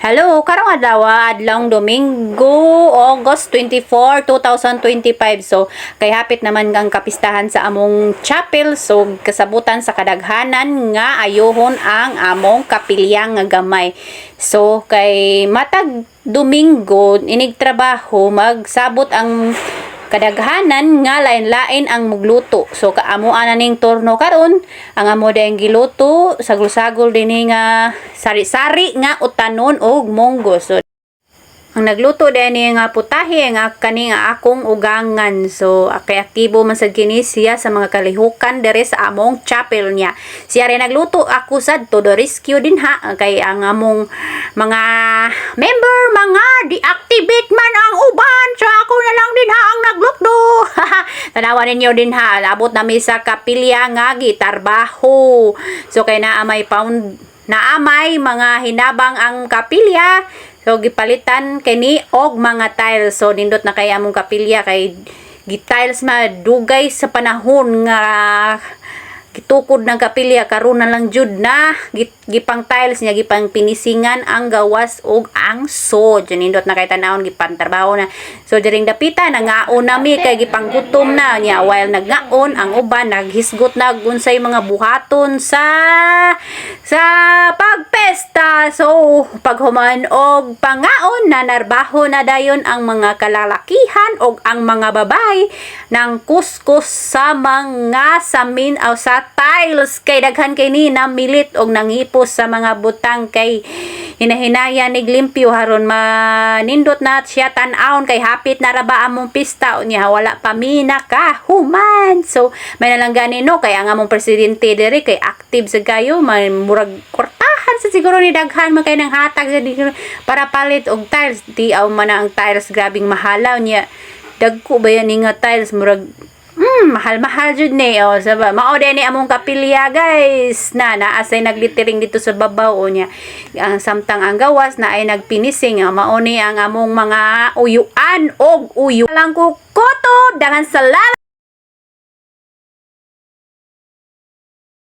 Hello, karong adlawng Domingo, August 24, 2025. So, kay hapit naman ang kapistahan sa among chapel. So, kasabutan sa kadaghanan nga ayohon ang among kapilyang nga gamay. So, kay matag Domingo, inig trabaho, magsabot ang kadaghanan nga lain-lain ang mugluto. So kaamuan na ning turno karon, ang amo dayang giluto, sagol-sagol dinhi nga sari-sari nga utanon og munggo. So ang nagluto din nga putahe nga kani nga akong ugangan. So kay aktibo man sad kini siya sa mga kalihukan dere sa among chapel niya. Siya rin nagluto, ako sad to the rescue din ha, kay ang among mga member mga deactivate man ang uban. So ako na lang din ha ang nagluto. Tanawan ninyo din ha, abot nami sa kapilya nga gitarbaho. So kay naamay mga hinabang ang kapilya. So gipalitan kini og mga tiles. So nindot na kay among kapilya kay gitiles madugay sa panahon nga gitukod ng kapilya karon na lang jud na gipang tiles niya, gipang pinisingan ang gawas og ang sod. Nindot na kay tanawon gipantrabaho na. So diring dapita nangaon nami kay gipanggutom na niya, while nagnaon ang uban naghisgot na unsay mga buhaton sa pagpesta. So paghuman og pangaon na narbaho na dayon ang mga kalalakihan og ang mga babay ng kuskus sa mga samin o sa tiles, kay daghan kay ni namilit og nangipos sa mga butang, kay hinahinaya nig limpyo haron manindot na siya tan-awon kay hapit na ra ba among pista unya wala pa mi nakahuman. So may nalang ganino kay ang among presidente diri kay active sa gayo, may murag kortahan sa siguro ni daghan man kay nang hatag para palit og tiles. Di aw man ang tiles, grabing mahalaw niya. Dagko ba yan nga tiles, murag mahal-mahal jud ni. O saba mao din ni among kapilya guys, na naasay naglitiring dito sa babaw niya. Ang samtang ang gawas na ay nagpinising, mao ni ang among mga uyuan og uyo lang ko koto. Dangan salamat.